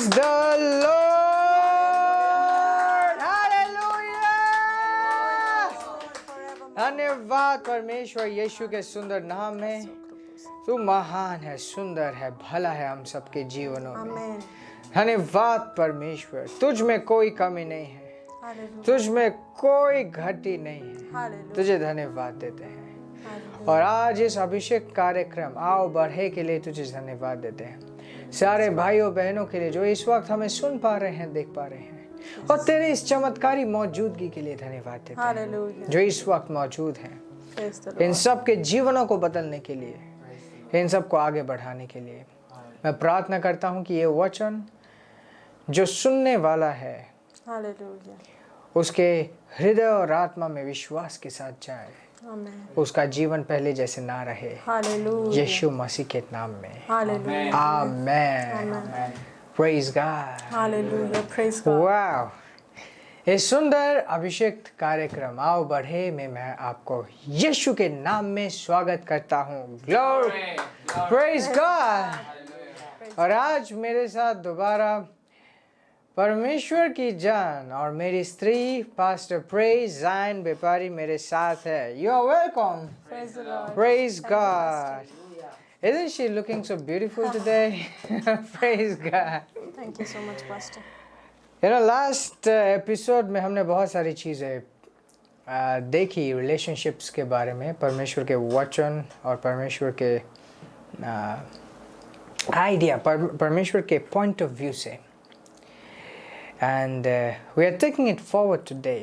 Praise the Lord! Hallelujah! धन्यवाद परमेश्वर यीशु के सुंदर नाम में। तू महान है, सुंदर है, भला है हम सबके जीवनों में। धन्यवाद परमेश्वर, तुझ में कोई कमी नहीं है, तुझ में कोई घटी नहीं है। तुझे धन्यवाद देते हैं और आज इस अभिषेक कार्यक्रम आओ बढ़े के लिए तुझे धन्यवाद देते हैं। सारे भाइयों बहनों के लिए जो इस वक्त हमें सुन पा रहे हैं, देख पा रहे हैं, और तेरे इस चमत्कारी मौजूदगी के लिए धन्यवाद देते हैं जो इस वक्त मौजूद हैं। इन सब के जीवनों को बदलने के लिए, इन सब को आगे बढ़ाने के लिए मैं प्रार्थना करता हूँ कि ये वचन जो सुनने वाला है उसके हृदय और आत्मा में विश्वास के साथ जाए, उसका जीवन पहले जैसे ना रहे। यीशु मसीह के नाम में आमेन। Praise God, hallelujah, praise God. Wow, इस सुंदर अभिषेक कार्यक्रम आओ बढ़े में मैं आपको यीशु के नाम में स्वागत करता हूँ। Glory, praise God. और आज मेरे साथ दोबारा परमेश्वर की जान और मेरी स्त्री पास्टर प्रेज जायन व्यापारी मेरे साथ है। You are welcome. Praise the Lord. Praise God. Isn't she looking so beautiful today? Praise God. Thank you so much, Pastor. You know, last episode में हमने बहुत सारी चीज़ें देखी relationships के बारे में, परमेश्वर के वचन और परमेश्वर के idea, परमेश्वर के point of view से। And we are taking it forward today.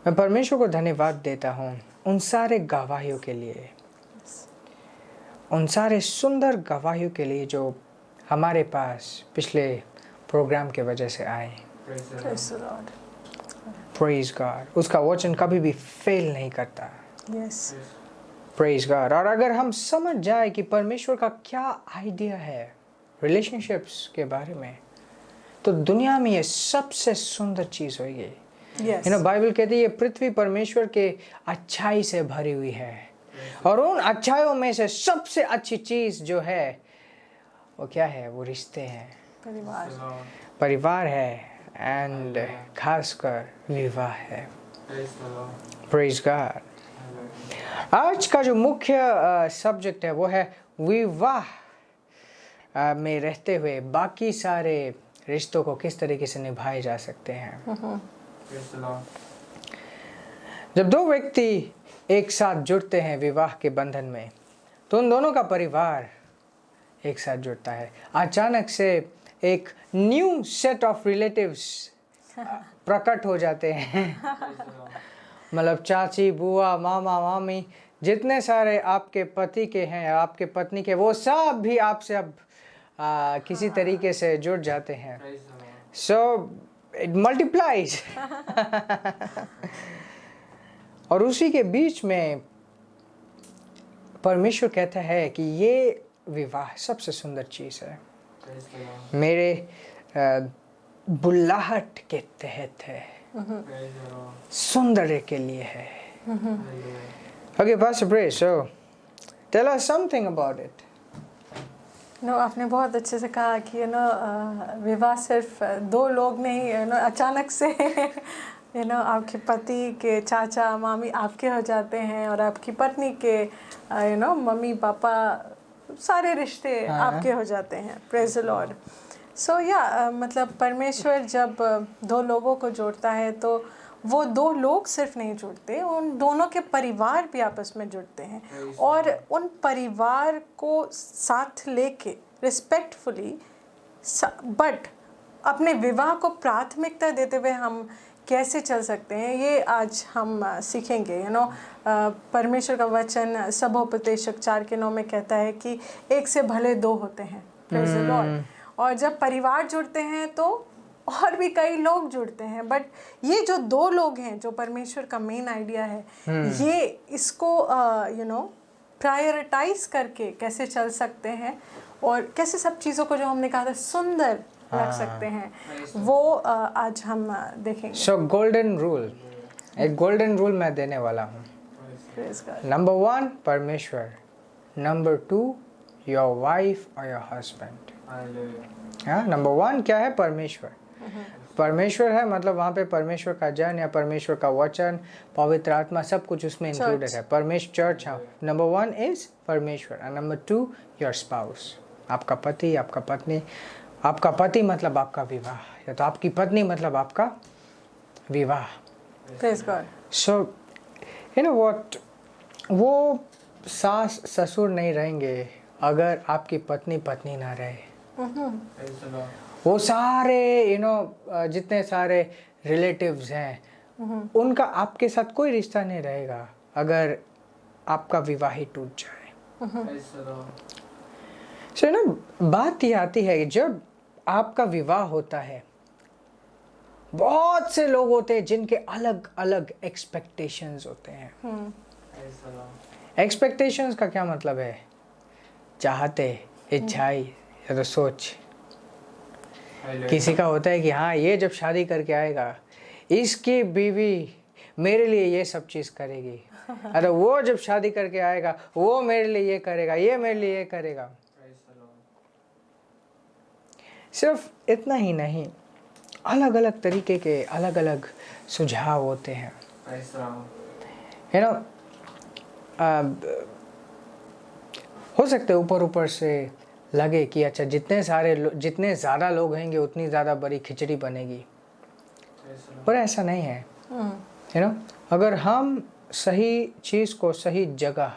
मैं परमेश्वर को धन्यवाद देता हूँ उन सारे गवाहियों के लिए, उन सारे सुंदर गवाहियों के लिए जो हमारे पास पिछले प्रोग्राम के वजह से आए। Praise God. उसका वचन कभी भी फेल नहीं करता। Praise God. और अगर हम समझ जाए कि परमेश्वर का क्या आइडिया है रिलेशनशिप्स के बारे में, तो दुनिया में ये सबसे सुंदर चीज होगी। बाइबल कहती है ये पृथ्वी परमेश्वर के अच्छाई से भरी हुई है, और उन अच्छाइयों में से सबसे अच्छी चीज जो है वो क्या है? वो रिश्ते हैं, परिवार है, एंड खासकर विवाह है। Praise God. आज का जो मुख्य सब्जेक्ट है वो है विवाह में रहते हुए बाकी सारे रिश्तों को किस तरीके से निभाए जा सकते हैं। जब दो व्यक्ति एक साथ जुड़ते हैं विवाह के बंधन में, तो उन दोनों का परिवार एक साथ जुड़ता है। अचानक से एक न्यू सेट ऑफ रिलेटिव्स प्रकट हो जाते हैं। मतलब चाची, बुआ, मामा, मामी, जितने सारे आपके पति के हैं, आपके पत्नी के, वो सब भी आपसे अब किसी तरीके से जुड़ जाते हैं। So it multiplies. और उसी के बीच में परमेश्वर कहता है कि ये विवाह सबसे सुंदर चीज है, मेरे बुलाहट के तहत है, सुंदर के लिए है। Okay, Pastor Praise, so tell us something about it. आपने बहुत अच्छे से कहा कि विवाह सिर्फ दो लोग नहीं, अचानक से आपके पति के चाचा मामी आपके हो जाते हैं, और आपकी पत्नी के मम्मी पापा, सारे रिश्ते आपके हो जाते हैं। Praise the Lord. सो मतलब परमेश्वर जब दो लोगों को जोड़ता है तो वो दो लोग सिर्फ नहीं जुड़ते, उन दोनों के परिवार भी आपस में जुड़ते हैं, और उन परिवार को साथ लेके रिस्पेक्टफुली बट अपने विवाह को प्राथमिकता देते हुए हम कैसे चल सकते हैं, ये आज हम सीखेंगे। परमेश्वर का वचन सभोपदेशक 4:9 में कहता है कि एक से भले दो होते हैं। Praise the Lord. और जब परिवार जुड़ते हैं तो और भी कई लोग जुड़ते हैं, बट ये जो दो लोग हैं जो परमेश्वर का मेन आइडिया है, ये इसको प्रायोरिटाइज करके कैसे चल सकते हैं और कैसे सब चीज़ों को जो हमने कहा था सुंदर रख सकते हैं, वो आज हम देखेंगे। सो गोल्डन रूल, एक गोल्डन रूल मैं देने वाला हूँ। नंबर 1 परमेश्वर, नंबर 2 योर वाइफ और योर हस्बैंड। हाँ, नंबर 1 क्या है? परमेश्वर। परमेश्वर है मतलब वहाँ पे परमेश्वर का जन या परमेश्वर का वचन, पवित्र आत्मा, सब कुछ उसमें इंक्लूडेड है। परमेश्वर चर्च। हाँ, नंबर 1 इज परमेश्वर एंड नंबर 2 योर स्पाउस, आपका पति, आपका पत्नी। आपका पति मतलब आपका विवाह, या तो आपकी पत्नी मतलब आपका विवाह। Praise God. So you know what, वो सास ससुर नहीं रहेंगे अगर आपकी पत्नी पत्नी ना रहे। वो सारे जितने सारे रिलेटिव्स हैं उनका आपके साथ कोई रिश्ता नहीं रहेगा अगर आपका विवाह ही टूट जाए। सो बात ये आती है कि जब आपका विवाह होता है, बहुत से लोग होते हैं जिनके अलग अलग एक्सपेक्टेशंस होते हैं। एक्सपेक्टेशंस का क्या मतलब है? चाहते, इच्छाई या तो सोच। किसी का होता है कि हाँ, ये जब शादी करके आएगा इसकी बीवी मेरे लिए ये सब चीज़ करेगी, अरे वो जब शादी करके आएगा वो मेरे लिए ये करेगा, ये मेरे लिए ये करेगा। सिर्फ इतना ही नहीं, अलग अलग तरीके के अलग अलग सुझाव होते हैं। हो सकते ऊपर ऊपर से लगे कि अच्छा जितने ज़्यादा लोग होंगे उतनी ज़्यादा बड़ी खिचड़ी बनेगी, पर ऐसा नहीं है। अगर हम सही चीज़ को सही जगह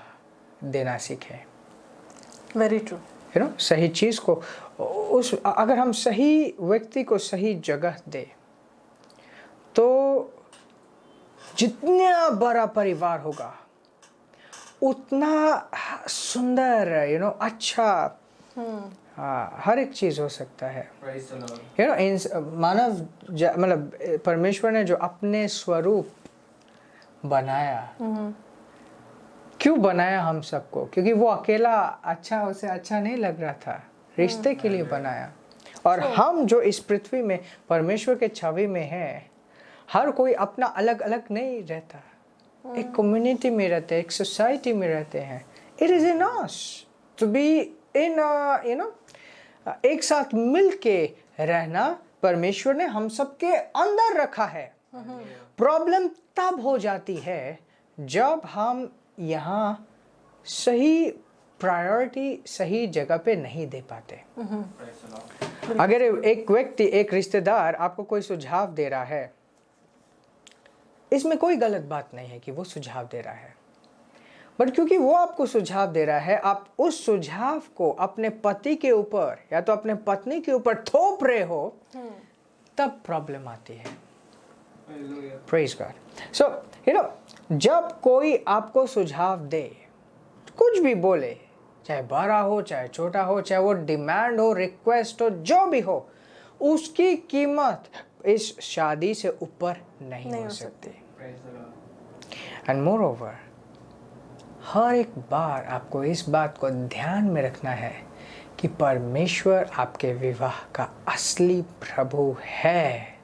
देना सीखें, वेरी ट्रू, सही चीज़ को अगर हम सही व्यक्ति को सही जगह दे तो जितना बड़ा परिवार होगा उतना सुंदर अच्छा हर एक चीज़ हो सकता है। मानव मतलब परमेश्वर ने जो अपने स्वरूप बनाया, क्यों बनाया हम सबको? क्योंकि वो अकेला अच्छा उसे अच्छा नहीं लग रहा था, रिश्ते के लिए बनाया। और हम जो इस पृथ्वी में परमेश्वर के छवि में हैं, हर कोई अपना अलग अलग नहीं रहता, एक कम्युनिटी में रहते हैं, एक सोसाइटी में रहते हैं। It is in us to be in एक साथ मिल के रहना परमेश्वर ने हम सबके अंदर रखा है। प्रॉब्लम तब हो जाती है जब हम यहाँ सही प्रायोरिटी सही जगह पे नहीं दे पाते। अगर एक व्यक्ति, एक रिश्तेदार आपको कोई सुझाव दे रहा है, इसमें कोई गलत बात नहीं है कि वो सुझाव दे रहा है, बट क्योंकि वो आपको सुझाव दे रहा है, आप उस सुझाव को अपने पति के ऊपर या तो अपने पत्नी के ऊपर थोप रहे हो, तब प्रॉब्लम आती है। Praise God. सो जब कोई आपको सुझाव दे, कुछ भी बोले, चाहे बड़ा हो चाहे छोटा हो, चाहे वो डिमांड हो, रिक्वेस्ट हो, जो भी हो, उसकी कीमत इस शादी से ऊपर नहीं हो सकती। एंड मोर ओवर, हर एक बार आपको इस बात को ध्यान में रखना है कि परमेश्वर आपके विवाह का असली प्रभु है।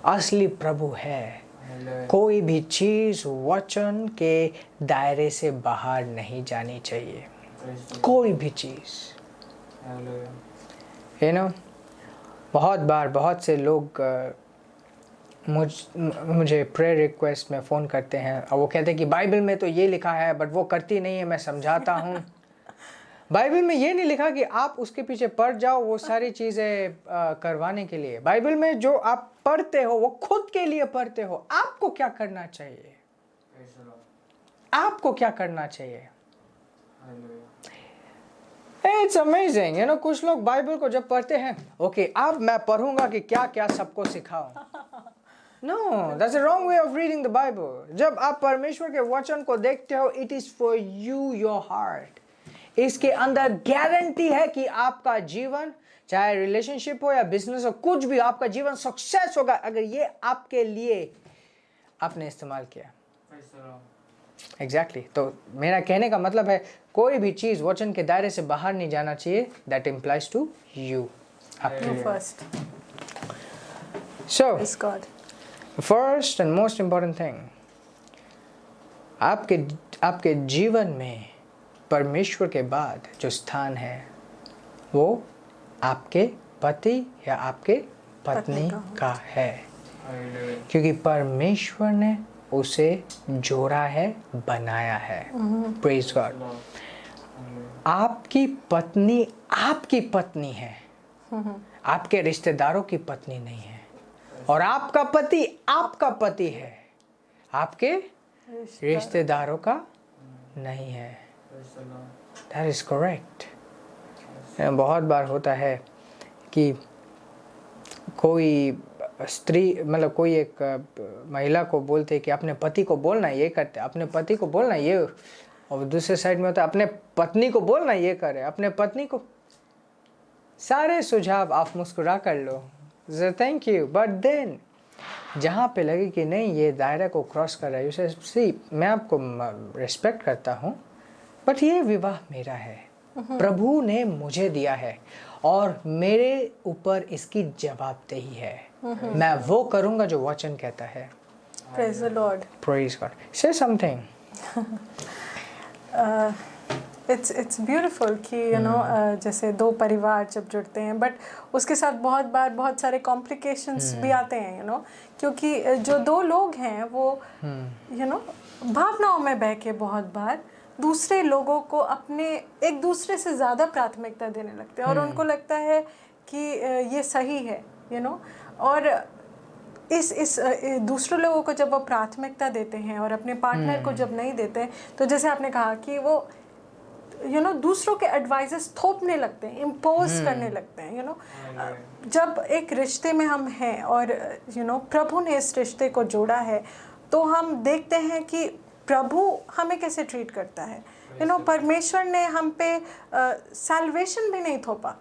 असली प्रभु है। कोई भी चीज वचन के दायरे से बाहर नहीं जानी चाहिए, कोई भी चीज। बहुत बार बहुत से लोग मुझे प्रेयर रिक्वेस्ट में फ़ोन करते हैं और वो कहते हैं कि बाइबल में तो ये लिखा है बट वो करती नहीं है, मैं समझाता हूँ। बाइबल में ये नहीं लिखा कि आप उसके पीछे पड़ जाओ वो सारी चीज़ें करवाने के लिए। बाइबल में जो आप पढ़ते हो वो खुद के लिए पढ़ते हो। आपको क्या करना चाहिए? आपको क्या करना चाहिए? इट्स अमेजिंग, कुछ लोग बाइबल को जब पढ़ते हैं, ओके अब मैं पढ़ूंगा कि क्या क्या सबको सिखाऊं। No, that's a wrong way of reading the Bible. जब आप परमेश्वर के वचन को देखते हो, it is for you, your heart. इसके अंदर गारंटी है कि आपका जीवन, चाहे रिलेशनशिप हो या बिजनेस हो, कुछ भी, आपका जीवन सक्सेस होगा अगर ये आपके लिए आपने इस्तेमाल किया। एग्जैक्टली। तो मेरा कहने का मतलब है कोई भी चीज वचन के दायरे से बाहर नहीं जाना चाहिए। दैट इम्प्लाइज टू यू, आपके first. So first and most important thing, आपके जीवन में परमेश्वर के बाद जो स्थान है वो आपके पति या आपके पत्नी का है, क्योंकि परमेश्वर ने उसे जोड़ा है, बनाया है। Praise God. आपकी पत्नी है, आपके रिश्तेदारों की पत्नी नहीं है। और आपका पति है, आपके रिश्तेदारों का नहीं है। That is correct। बहुत बार होता है कि कोई स्त्री, मतलब कोई एक महिला को बोलते कि अपने पति को बोलना ये करते, अपने पति को बोलना ये, और दूसरे साइड में होता है अपने पत्नी को बोलना ये करे, अपने पत्नी को। सारे सुझाव आप मुस्कुरा कर लो, थैंक यू, बट देन जहाँ पे लगे कि नहीं ये दायरा को क्रॉस कर रहा है, उसे सी मैं आपको रिस्पेक्ट करता हूँ, बट ये विवाह मेरा है, प्रभु ने मुझे दिया है और मेरे ऊपर इसकी जवाबदेही है। मैं वो करूँगा जो वचन कहता है। Praise the Lord। Praise God। Say something। It's beautiful कि जैसे दो परिवार जब जुड़ते हैं, बट उसके साथ बहुत बार बहुत सारे कॉम्प्लिकेशंस भी आते हैं, क्योंकि जो दो लोग हैं वो भावनाओं में बह के बहुत बार दूसरे लोगों को अपने एक दूसरे से ज़्यादा प्राथमिकता देने लगते हैं, और उनको लगता है कि ये सही है, और इस दूसरे लोगों को जब वो प्राथमिकता देते हैं और अपने पार्टनर को जब नहीं देते हैं, तो जैसे आपने कहा कि वो दूसरों के एडवाइसेस थोपने लगते हैं, इम्पोज करने लगते हैं। जब एक रिश्ते में हम हैं और प्रभु ने इस रिश्ते को जोड़ा है, तो हम देखते हैं कि प्रभु हमें कैसे ट्रीट करता है। परमेश्वर ने हम पे सैल्वेशन भी नहीं थोपा,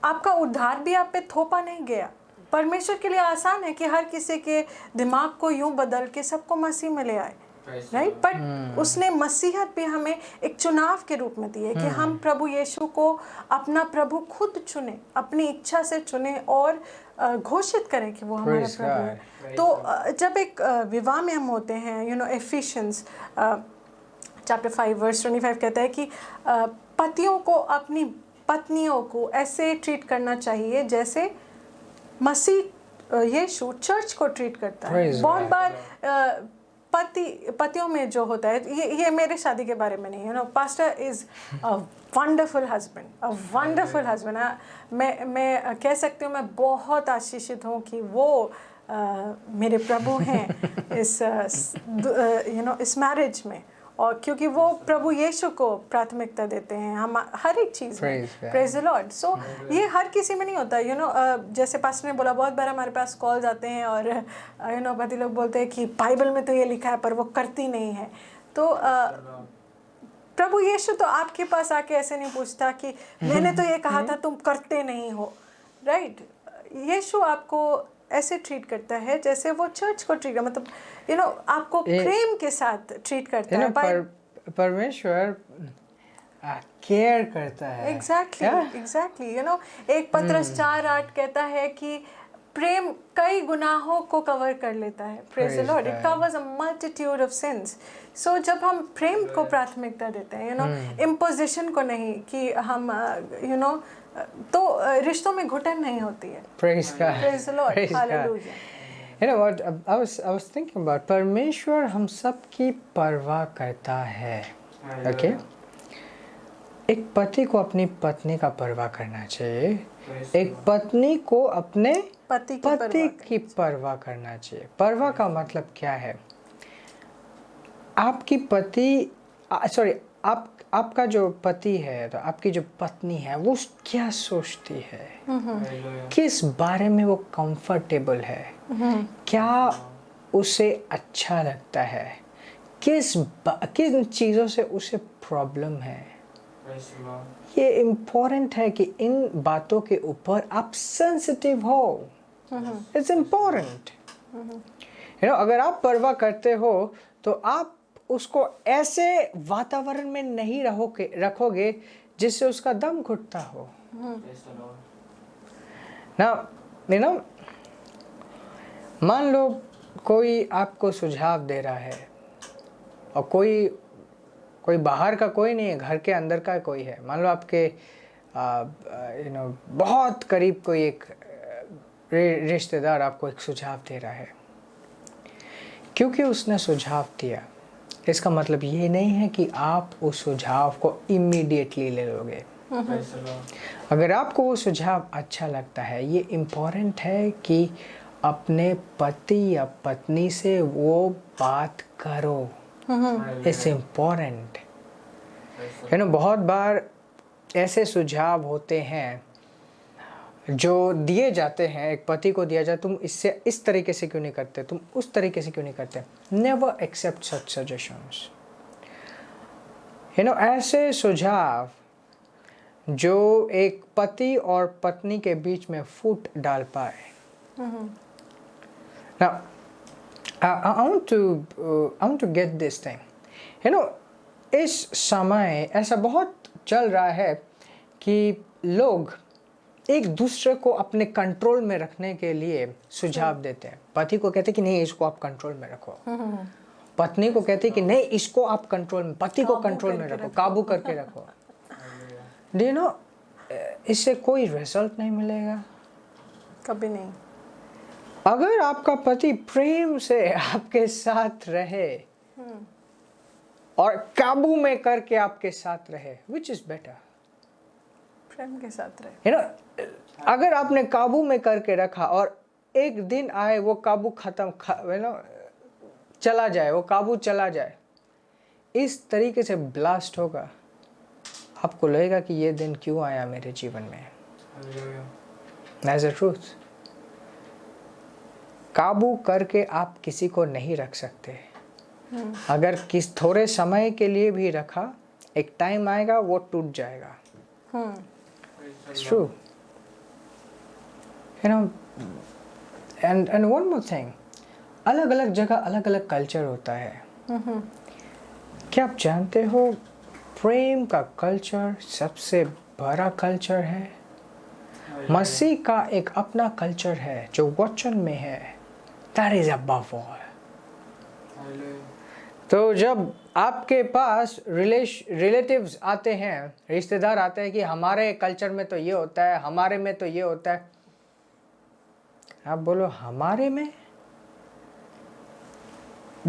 आपका उद्धार भी आप पे थोपा नहीं गया। परमेश्वर के लिए आसान है कि हर किसी के दिमाग को यूं बदल के सबको मसीह में ले आए, राइट, बट उसने मसीहत भी हमें एक चुनाव के रूप में दी है कि हम प्रभु यीशु को अपना प्रभु खुद चुने, अपनी इच्छा से चुने और घोषित करें कि वो हमारा प्रभु है। तो जब एक विवाह में हम होते हैं, एफिशियंस चैप्टर 5 वर्स 25 कहता है कि पतियों को अपनी पत्नियों को ऐसे ट्रीट करना चाहिए जैसे मसीह यीशु चर्च को ट्रीट करता है। बहुत बार पतियों में जो होता है, ये मेरे शादी के बारे में नहीं है, pastor is a wonderful husband. मैं कह सकती हूँ मैं बहुत आशीषित हूँ कि वो मेरे प्रभु हैं इस मैरिज में, और क्योंकि वो प्रभु यीशु को प्राथमिकता देते हैं हम हर एक चीज़ में। Praise the Lord. सो ये हर किसी में नहीं होता, जैसे पास्टर ने बोला, बहुत बार हमारे पास कॉल्स आते हैं और पति लोग बोलते हैं कि बाइबल में तो ये लिखा है पर वो करती नहीं है। तो प्रभु यीशु तो आपके पास आके ऐसे नहीं पूछता कि मैंने तो ये कहा था तुम करते नहीं हो, राइट। यीशु आपको ऐसे ट्रीट करता है जैसे वो चर्च को ट्रीट, मतलब आपको प्रेम के साथ ट्रीट करता है। परमेश्वर केयर करता है। एग्जैक्टली एक पत्रस 4:8 कहता है कि प्रेम कई गुनाहों को कवर कर लेता है। Praise the Lord. It covers a multitude of sins. So जब हम प्रेम को प्राथमिकता देते हैं, इम्पोजिशन को नहीं, कि हम तो रिश्तों में घुटन नहीं होती है। Praise God. Praise the Lord. Hallelujah. You know what? I was thinking about परमेश्वर हम सब की परवाह करता है। Okay? एक पति को अपनी पत्नी का परवाह करना चाहिए, एक पत्नी को अपने पति की परवाह करना चाहिए। परवाह का मतलब क्या है? आपकी पति आपका जो पति है, तो आपकी जो पत्नी है वो क्या सोचती है, किस बारे में वो कंफर्टेबल है, क्या उसे अच्छा लगता है, किन चीज़ों से उसे प्रॉब्लम है। ये इम्पोर्टेंट है कि इन बातों के ऊपर आप सेंसिटिव हो। It's important. अगर आप परवाह करते हो तो आप उसको ऐसे वातावरण में नहीं रखोगे जिससे उसका दम घुटता हो। ना मान लो कोई आपको सुझाव दे रहा है और कोई बाहर का कोई नहीं है, घर के अंदर का कोई है। मान लो आपके बहुत करीब कोई एक रिश्तेदार आपको एक सुझाव दे रहा है, क्योंकि उसने सुझाव दिया इसका मतलब ये नहीं है कि आप उस सुझाव को इमीडिएटली ले लोगे। अगर आपको वो सुझाव अच्छा लगता है, ये इम्पोर्टेंट है कि अपने पति या पत्नी से वो बात करो। It's important. बहुत बार ऐसे सुझाव होते हैं जो दिए जाते हैं, एक पति को दिया जाए, तुम इससे इस तरीके से क्यों नहीं करते, तुम उस तरीके से क्यों नहीं करते। Never accept such suggestions. ऐसे सुझाव जो एक पति और पत्नी के बीच में फूट डाल पाए। Now, I want to get this thing. इस समय ऐसा बहुत चल रहा है कि लोग एक दूसरे को अपने कंट्रोल में रखने के लिए सुझाव देते हैं। पति को कहते हैं कि नहीं, इसको आप कंट्रोल में रखो। पत्नी को कहते हैं कि नहीं, इसको आप कंट्रोल में, पति को कंट्रोल में रखो, काबू करके रखो। इससे कोई रिजल्ट नहीं मिलेगा, कभी नहीं। अगर आपका पति प्रेम से आपके साथ रहे और काबू में करके आपके साथ रहे, which is better? प्रेम के साथ रहे। अगर आपने काबू में करके रखा और एक दिन आए वो काबू चला जाए, वो काबू चला जाए, इस तरीके से ब्लास्ट होगा, आपको लगेगा कि ये दिन क्यों आया मेरे जीवन में। That's the truth. काबू करके आप किसी को नहीं रख सकते। अगर किस थोड़े समय के लिए भी रखा, एक टाइम आएगा वो टूट जाएगा। It's true. And one more thing, अलग अलग जगह अलग अलग कल्चर होता है। क्या आप जानते हो प्रेम का कल्चर सबसे बड़ा कल्चर है। मसीह का एक अपना कल्चर है जो वचन में है। That is above all. तो जब आपके पास रिलेटिव्स आते हैं, रिश्तेदार आते हैं कि हमारे कल्चर में तो ये होता है, हमारे में तो ये होता है, आप बोलो हमारे में,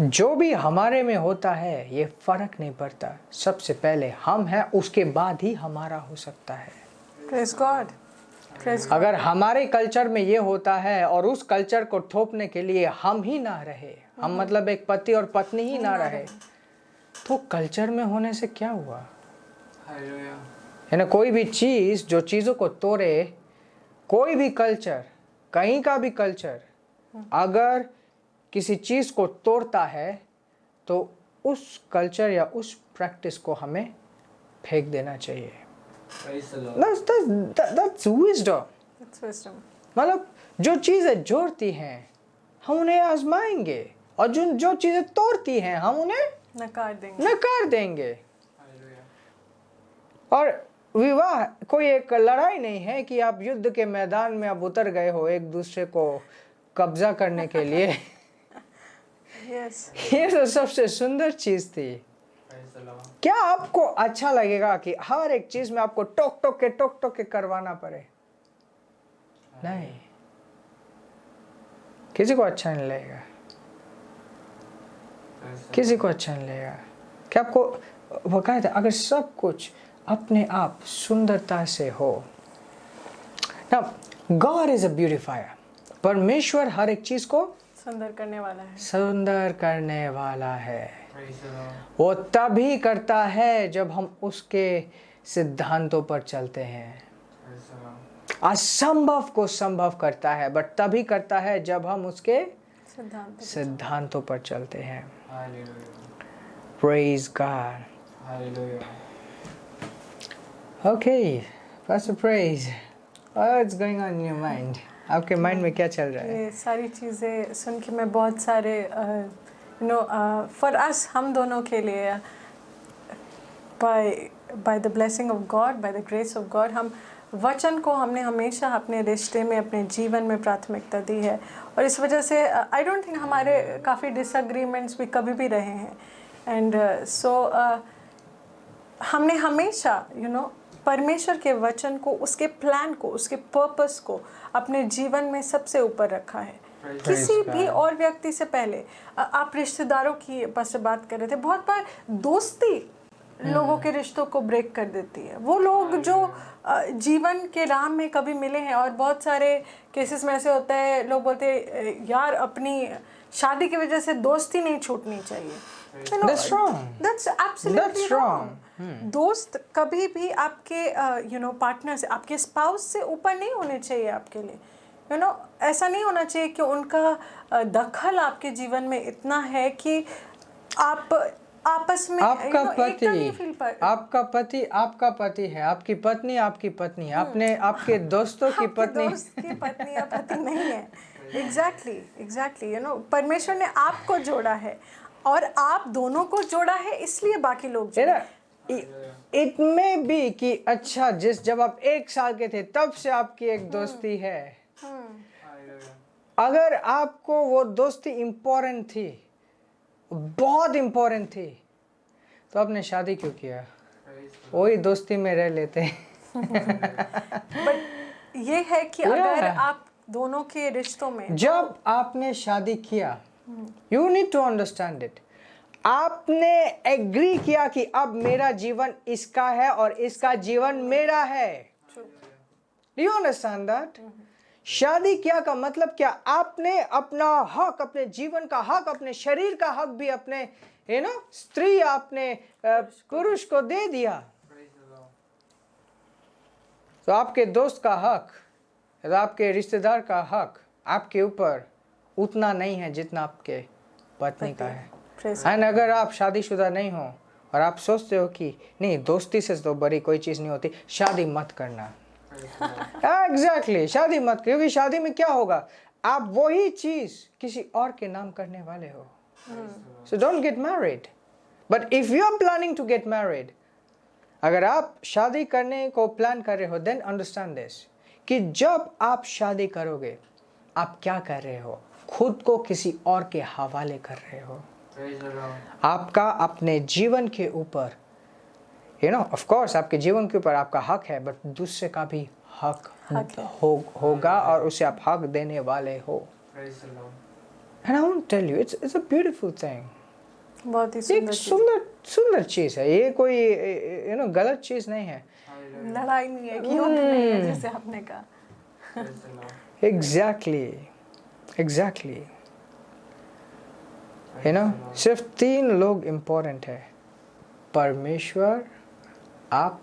जो भी हमारे में होता है ये फर्क नहीं पड़ता। सबसे पहले हम हैं, उसके बाद ही हमारा हो सकता है। Praise God. अगर हमारे कल्चर में ये होता है और उस कल्चर को थोपने के लिए हम ही ना रहे, हम मतलब एक पति और पत्नी ही ना रहे, तो कल्चर में होने से क्या हुआ। है ना, कोई भी चीज जो चीजों को तोड़े, कोई भी कल्चर, कहीं का भी कल्चर अगर किसी चीज को तोड़ता है तो उस कल्चर या उस प्रैक्टिस को हमें फेंक देना चाहिए। That's wisdom. मतलब जो चीजें जोड़ती हैं हम उन्हें आजमाएंगे, और जो चीजें तोड़ती हैं हम उन्हें नकार देंगे। और विवाह कोई एक लड़ाई नहीं है कि आप युद्ध के मैदान में आप उतर गए हो एक दूसरे को कब्जा करने के लिए। ये तो सबसे सुंदर चीज थी। क्या आपको अच्छा लगेगा कि हर एक चीज में आपको टोक टोक के करवाना पड़े? नहीं, किसी को अच्छा नहीं लगेगा, किसी को अच्छा नहीं लगेगा। क्या आपको बकायदा अगर सब कुछ अपने आप सुंदरता से हो। Now, God is a beautifier. परमेश्वर हर एक चीज को सुंदर करने वाला है, सुंदर करने वाला है। वो तभी करता है जब हम उसके सिद्धांतों पर चलते हैं। असंभव को संभव करता है, बट तभी करता है जब हम उसके सिद्धांतों पर चलते हैं। Praise God. Okay, Pastor Praise. What's going on in your mind? आपके माइंड में क्या चल रहा है? ये सारी चीज़ें सुन के मैं बहुत सारे फॉर अस, हम दोनों के लिए by the blessing of God, by the grace of God, हम वचन को हमने हमेशा अपने रिश्ते में, अपने जीवन में प्राथमिकता दी है। और इस वजह से आई डोंट थिंक हमारे काफ़ी डिसएग्रीमेंट्स भी कभी भी रहे हैं। एंड सो हमने हमेशा परमेश्वर के वचन को, उसके प्लान को, उसके पर्पस को अपने जीवन में सबसे ऊपर रखा है, किसी भी और व्यक्ति से पहले। आप रिश्तेदारों की बस बात कर रहे थे, बहुत बार दोस्ती लोगों के रिश्तों को ब्रेक कर देती है। वो लोग जो जीवन के राह में कभी मिले हैं, और बहुत सारे केसेस में ऐसे होता है, लोग बोलते हैं यार अपनी शादी की वजह से दोस्ती नहीं छूटनी चाहिए। That's wrong. That's absolutely That's wrong. wrong. दोस्त कभी भी आपके पार्टनर से, आपके स्पाउस से ऊपर नहीं होने चाहिए आपके लिए। ऐसा नहीं होना चाहिए कि उनका दखल आपके जीवन में इतना है कि आप आपस में आपका एकता नहीं फील पति आपका पति आपका पति है, आपकी पत्नी आपकी पत्नी, आपने आपके दोस्तों की पत्नी दोस्त की पत्नी या पति नहीं है। एग्जैक्टली परमेश्वर ने आपको जोड़ा है, और आप दोनों को जोड़ा है, इसलिए बाकी लोग जोड़े। इट मे बी कि अच्छा जब आप 1 साल के थे तब से आपकी एक दोस्ती है। अगर आपको वो दोस्ती इम्पोर्टेंट थी, बहुत इम्पोर्टेंट थी, तो आपने शादी क्यों किया? वही दोस्ती में रह लेते। बट ये है कि अगर आप दोनों के रिश्तों में, जब आपने शादी किया, you need to understand it, आपने एग्री किया कि अब मेरा जीवन इसका है और इसका जीवन मेरा है। Do you understand that? शादी किया का मतलब क्या? आपने अपना हक, अपने जीवन का हक, अपने शरीर का हक भी अपने स्त्री, आपने पुरुष को दे दिया। तो आपके दोस्त का हक, आपके रिश्तेदार का हक आपके ऊपर उतना नहीं है जितना आपके पत्नी का है। एंड अगर आप शादीशुदा नहीं हो और आप सोचते हो कि नहीं दोस्ती से तो बड़ी कोई चीज़ नहीं होती, शादी मत करना। एग्जैक्टली शादी मत, क्योंकि शादी में क्या होगा, आप वही चीज़ किसी और के नाम करने वाले हो। So don't get married. But if you are planning to get married, अगर आप शादी करने को प्लान कर रहे हो, देन अंडरस्टैंड दिस कि जब आप शादी करोगे, आप क्या कर रहे हो? खुद को किसी और के हवाले कर रहे हो। आपका अपने जीवन के ऊपर ऑफ कोर्स आपके जीवन के ऊपर आपका हक है, बट दूसरे का भी हक होगा और उसे आप हक देने वाले हो। And I want to tell you, it's a beautiful thing. बहुत ही एक सुंदर चीज है ये, कोई गलत चीज नहीं है। लड़ाई नहीं है, युद्ध नहीं है, जैसे आपने कहा। एग्जैक्टली सिर्फ 3 लोग इम्पोर्टेंट है, परमेश्वर, आप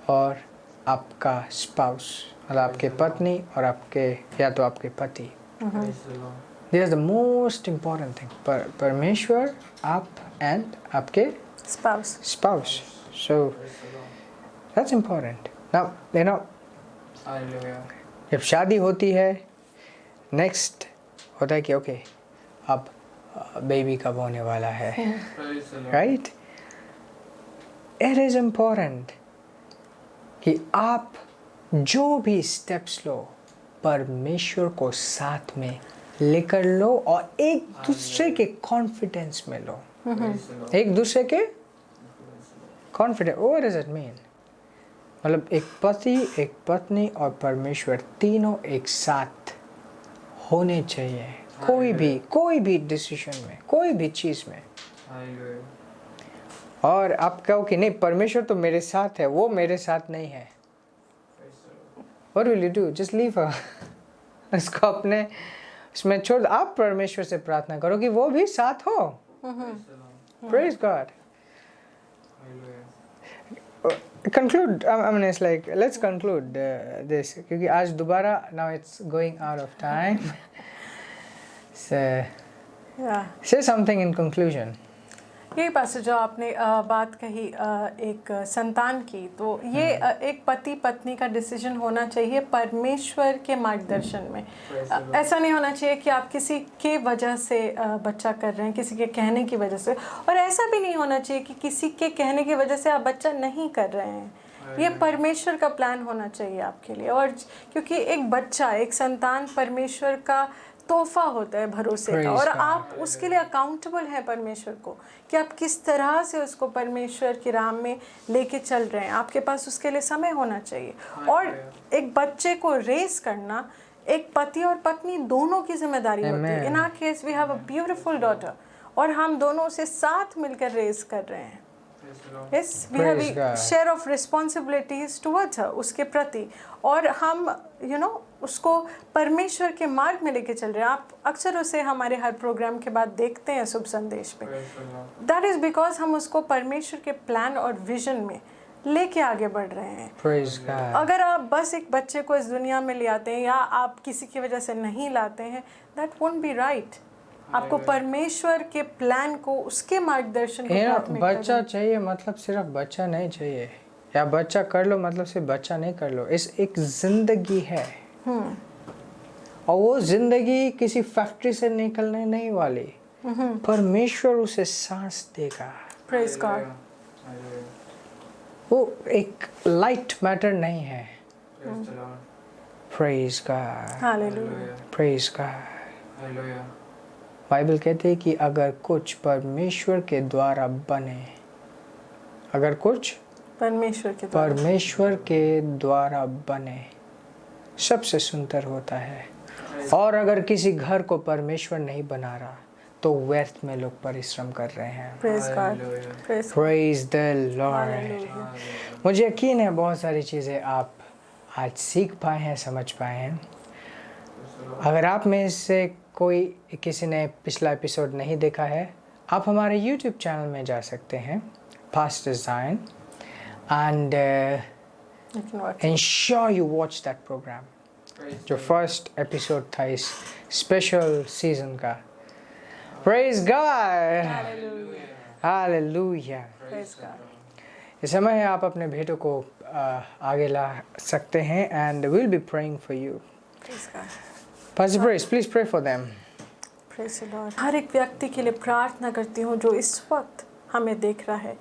और आपका स्पाउस, मतलब आपके पत्नी और आपके या तो आपके पति। This is the most important thing. परमेश्वर, आप and आपके spouse. So that's important. Now जब शादी होती है, नेक्स्ट होता है कि ओके अब बेबी कब होने वाला है, राइट? इट इज इम्पोर्टेंट कि आप जो भी स्टेप्स लो, परमेश्वर को साथ में लेकर लो और एक दूसरे के कॉन्फिडेंस में लो। एक दूसरे के confidence, what does it mean? मतलब एक पति, एक पत्नी और परमेश्वर तीनों एक साथ होने चाहिए, कोई भी डिसीजन में, कोई भी चीज में। और आप कहो कि नहीं परमेश्वर तो मेरे साथ है, वो मेरे साथ नहीं है, What will you do? Just leave her. उसको अपने उसमें छोड़। आप परमेश्वर से प्रार्थना करो कि वो भी साथ हो। Praise God. Conclude. I mean, it's like let's conclude this क्योंकि आज दोबारा now it's going out of time. So say something in conclusion. यही पास जो आपने बात कही एक संतान की, तो ये एक पति पत्नी का डिसीजन होना चाहिए परमेश्वर के मार्गदर्शन में। ऐसा नहीं होना चाहिए कि आप किसी के वजह से बच्चा कर रहे हैं, किसी के कहने की वजह से, और ऐसा भी नहीं होना चाहिए कि किसी के कहने की वजह से आप बच्चा नहीं कर रहे हैं। ये परमेश्वर का प्लान होना चाहिए आपके लिए। और क्योंकि एक बच्चा, एक संतान परमेश्वर का तोहफा होता है भरोसे का, Praise और God. आप उसके लिए अकाउंटेबल हैं परमेश्वर को कि आप किस तरह से उसको परमेश्वर की राह में लेके चल रहे हैं। आपके पास उसके लिए समय होना चाहिए। और एक बच्चे को रेस करना एक पति और पत्नी दोनों की जिम्मेदारी होती है। In our case we have a beautiful daughter, और हम दोनों उसे साथ मिलकर रेस कर रहे हैं। Yes, we have Praise God. share of responsibilities towards her, उसके प्रति, और हम उसको परमेश्वर के मार्ग में लेके चल रहे हैं। आप अक्सर उसे हमारे हर प्रोग्राम के बाद देखते हैं शुभ संदेश पे। That is because हम उसको परमेश्वर के प्लान और विजन में लेके आगे बढ़ रहे हैं। Praise God. अगर आप बस एक बच्चे को इस दुनिया में ले आते हैं या आप किसी की वजह से नहीं लाते हैं, that won't be right. आपको परमेश्वर के प्लान को, उसके मार्गदर्शन को प्राथमिकता बच्चा देनी। चाहिए मतलब सिर्फ बच्चा नहीं चाहिए, या बच्चा कर लो मतलब सिर्फ बच्चा नहीं कर लो। इस एक जिंदगी है, और वो जिंदगी किसी फैक्ट्री से निकलने नहीं वाली। परमेश्वर उसे सांस देगा। Praise God. वो एक लाइट मैटर नहीं है। Praise God. Hallelujah. Praise God. Bible कहते हैं कि अगर कुछ परमेश्वर के द्वारा बने, अगर कुछ परमेश्वर के द्वारा बने सबसे सुंदर होता है। और अगर किसी घर को परमेश्वर नहीं बना रहा तो व्यर्थ में लोग परिश्रम कर रहे हैं। Praise God. Praise the Lord. मुझे यकीन है बहुत सारी चीज़ें आप आज सीख पाए हैं, समझ पाए हैं। अगर आप में से कोई किसी ने पिछला एपिसोड नहीं देखा है, आप हमारे YouTube चैनल में जा सकते हैं, Pastor Zion, and ensure you watch that program. जो फर्स्ट एपिसोड था इस स्पेशल सीजन का। Praise God. Hallelujah. इस समय आप अपने बेटों को आगे ला सकते हैं, and we'll be praying for you. Pastor Praise, please pray for them. Praise the Lord. हर एक व्यक्ति के लिए प्रार्थना करती हूँ जो इस वक्त हमें देख रहा है।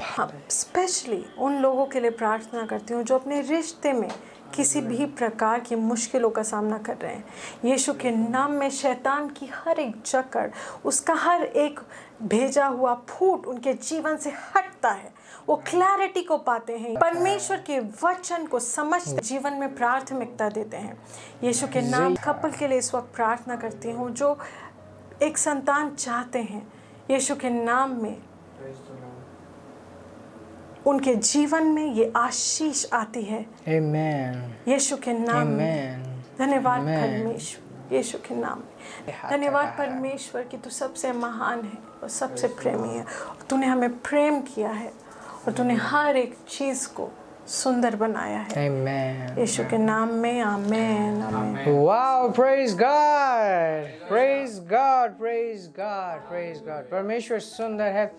स्पेशली उन लोगों के लिए प्रार्थना करती हूँ जो अपने रिश्ते में किसी भी प्रकार की मुश्किलों का सामना कर रहे हैं। यीशु के नाम में शैतान की हर एक जकड़, उसका हर एक भेजा हुआ फूट उनके जीवन से हटता है। वो क्लैरिटी को पाते हैं, परमेश्वर के वचन को समझते, जीवन में प्राथमिकता देते हैं। यीशु के नाम कपल के लिए इस वक्त प्रार्थना करती हूँ जो एक संतान चाहते हैं। यीशु के नाम में उनके जीवन में ये आशीष आती है। Amen. यीशु के नाम में धन्यवाद परमेश्वर। यीशु के नाम में धन्यवाद परमेश्वर कि तू सबसे महान है और सबसे प्रेमी है। तूने हमें प्रेम किया है और तूने हर एक चीज को सुंदर बनाया है। Amen. यीशु के नाम में आमेन आमेन। Wow, praise God. Praise God. Praise God. Praise God. परमेश्वर सुंदर है।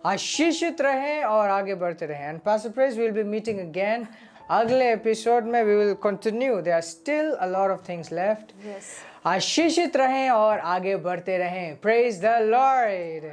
आशीषित रहें और आगे बढ़ते रहें। And Pastor Praise will be meeting again. अगले एपिसोड में we will continue. There are still a lot of things left. Yes. आशीषित रहें और आगे बढ़ते रहें। Praise the Lord.